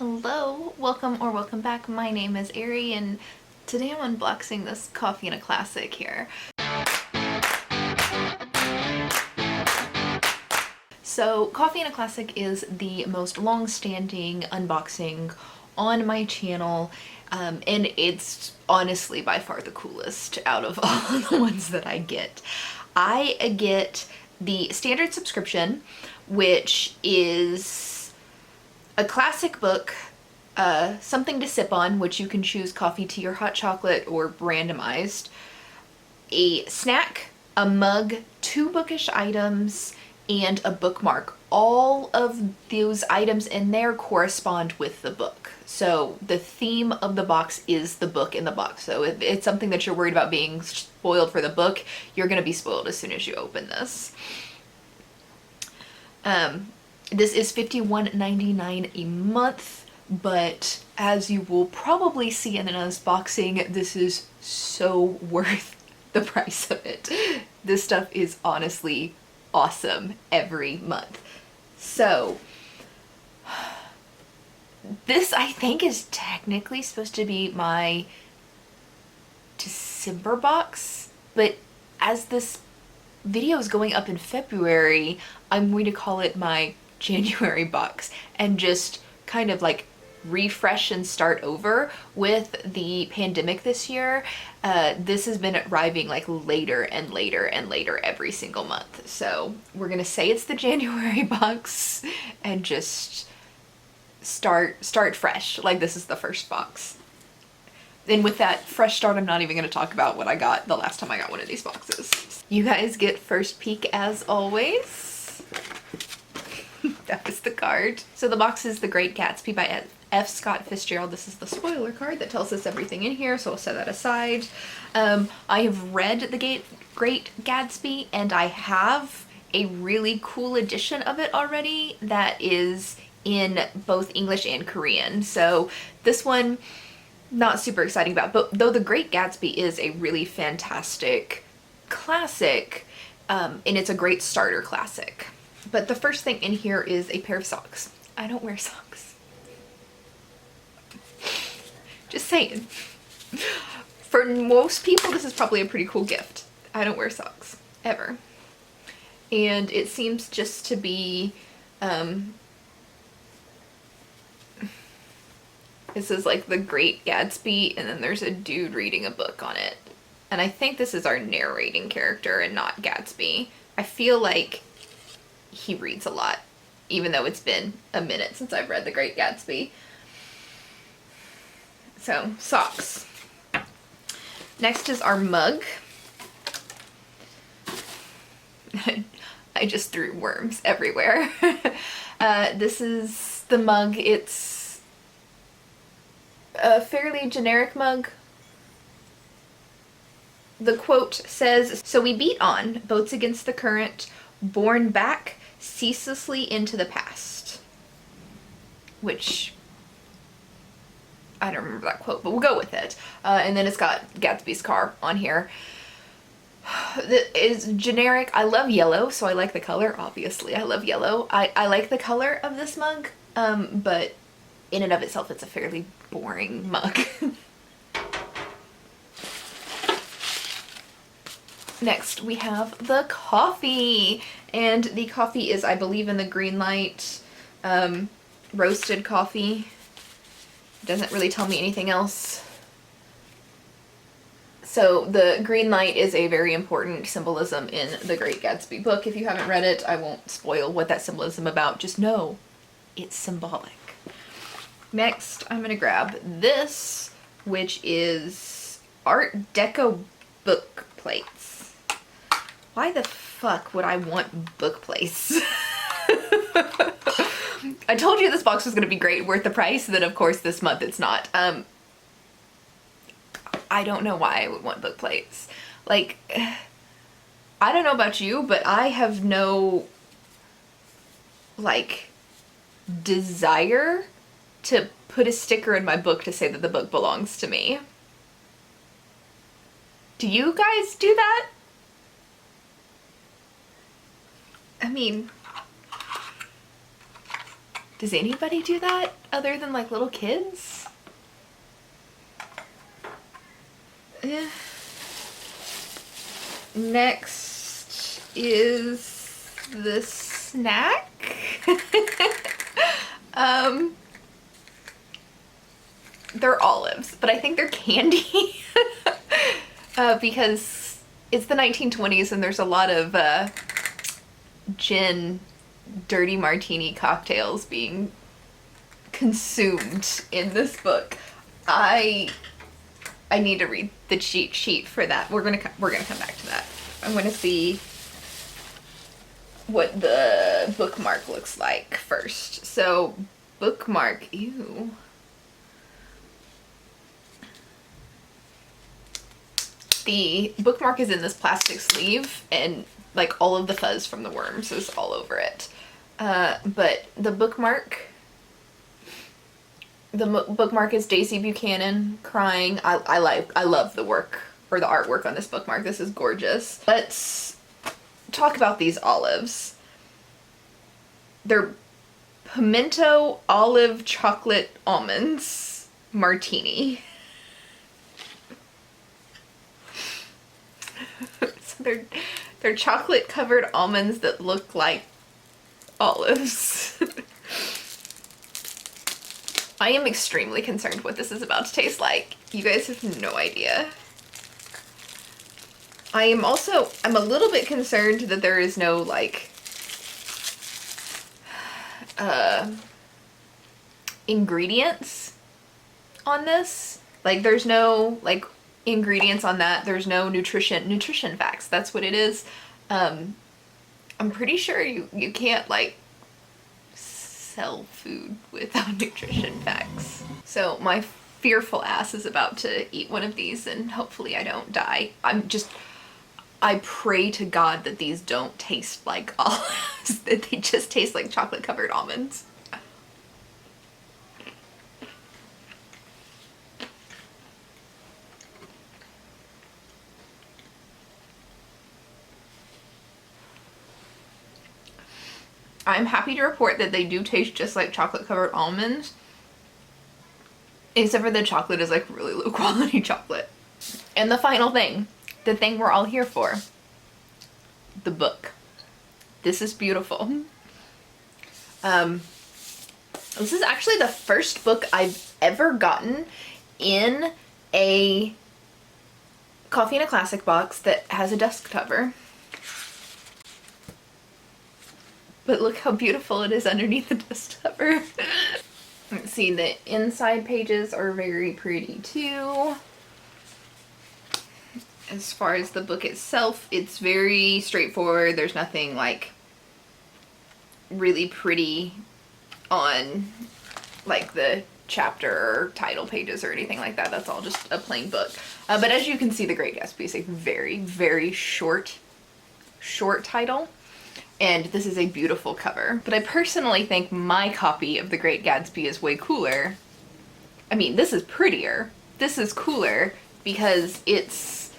Hello, welcome back. My name is Ari and today I'm unboxing this Coffee and a Classic here. So Coffee and a Classic is the most long-standing unboxing on my channel, and it's honestly by far the coolest out of all the ones that I get. I get the standard subscription, which is a classic book, something to sip on, which you can choose coffee, tea, or hot chocolate, or randomized, a snack, a mug, 2 bookish items, and a bookmark. All of those items in there correspond with the book. So the theme of the box is the book in the box. So if it's something that you're worried about being spoiled for the book, you're going to be spoiled as soon as you open this. This is $51.99 a month, but as you will probably see in an unboxing, this is so worth the price of it. This stuff is honestly awesome every month. So, this I think is technically supposed to be my December box, but as this video is going up in February, I'm going to call it my January box and just kind of like refresh and start over. With the pandemic this year, this has been arriving like later and later and later every single month. So we're gonna say it's the January box and just start fresh, like this is the first box. And with that fresh start, I'm not even going to talk about what I got the last time I got one of these boxes. You guys get first peek as always. That was the card. So the box is The Great Gatsby by F. Scott Fitzgerald. This is the spoiler card that tells us everything in here, so I'll set that aside. I have read The Great Gatsby, and I have a really cool edition of it already that is in both English and Korean. So this one, not super exciting about, but though The Great Gatsby is a really fantastic classic, and it's a great starter classic. But the first thing in here is a pair of socks. I don't wear socks. Just saying. For most people, this is probably a pretty cool gift. I don't wear socks, ever. And it seems just to be, this is like The Great Gatsby, and then there's a dude reading a book on it. And I think this is our narrating character and not Gatsby. I feel like he reads a lot, even though it's been a minute since I've read The Great Gatsby. So, socks. Next is our mug. I just threw worms everywhere. This is the mug. It's a fairly generic mug. The quote says, "So we beat on, boats against the current, borne back ceaselessly into the past." Which, I don't remember that quote, but we'll go with it. And then it's got Gatsby's car on here. It is generic. I love yellow, so I like the color. Obviously, I love yellow. I like the color of this mug, but in and of itself, it's a fairly boring mug. Next, we have the coffee. And the coffee is, I believe, in the Greenlight roasted coffee. Doesn't really tell me anything else. So the Greenlight is a very important symbolism in The Great Gatsby book. If you haven't read it, I won't spoil what that symbolism about. Just know it's symbolic. Next, I'm gonna grab this, which is Art Deco book plates. Why the fuck would I want book plates? I told you this box was gonna be great, worth the price, then of course this month it's not. I don't know why I would want book plates. Like, I don't know about you, but I have no, like, desire to put a sticker in my book to say that the book belongs to me. Do you guys do that? I mean, Does anybody do that other than like little kids? Next is the snack. They're olives, but I think they're candy because it's the 1920s and there's a lot of gin dirty martini cocktails being consumed in this book. I need to read the cheat sheet for that. We're gonna come back to that. I'm gonna see what the bookmark looks like first. So bookmark, ew. The bookmark is in this plastic sleeve and like all of the fuzz from the worms is all over it. But the bookmark is Daisy Buchanan crying. I love the work or the artwork on this bookmark. This is gorgeous. Let's talk about these olives. They're pimento olive chocolate almonds martini. So they're chocolate covered almonds that look like olives. I am extremely concerned what this is about to taste like. You guys have no idea. I'm a little bit concerned that there is no like ingredients on this. Like there's no like ingredients on that. There's no nutrition facts. That's what it is. I'm pretty sure you can't like sell food without nutrition facts. So my fearful ass is about to eat one of these and hopefully I don't die. I pray to God that these don't taste like olives, that they just taste like chocolate covered almonds. I'm happy to report that they do taste just like chocolate covered almonds, except for the chocolate is like really low quality chocolate. And the final thing, the thing we're all here for, the book. This is beautiful. This is actually the first book I've ever gotten in a Coffee in a Classic box that has a dust cover. But look how beautiful it is underneath the dust cover. Let's see, the inside pages are very pretty too. As far as the book itself, it's very straightforward. There's nothing like really pretty on like the chapter or title pages or anything like that. That's all just a plain book. But as you can see, The Great Gatsby is a very, very short title. And this is a beautiful cover. But I personally think my copy of The Great Gatsby is way cooler. I mean, this is prettier. This is cooler because it's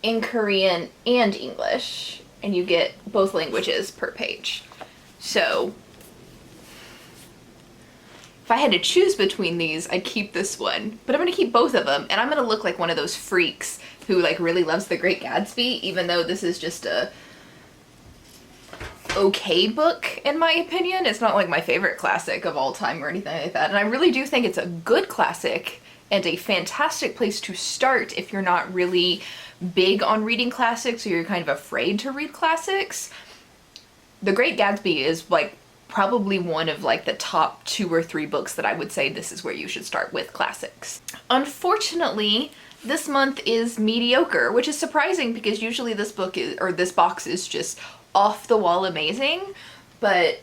in Korean and English. And you get both languages per page. So if I had to choose between these, I'd keep this one. But I'm gonna keep both of them. And I'm gonna look like one of those freaks who like really loves The Great Gatsby, even though this is just a okay book in my opinion. It's not like my favorite classic of all time or anything like that. And I really do think it's a good classic and a fantastic place to start if you're not really big on reading classics or you're kind of afraid to read classics. The Great Gatsby is like probably one of like the top 2 or 3 books that I would say this is where you should start with classics. Unfortunately, this month is mediocre, which is surprising because usually this book is, or this box is just off the wall amazing, but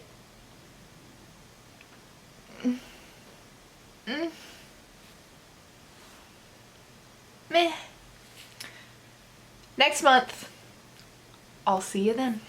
meh. Next month, I'll see you then.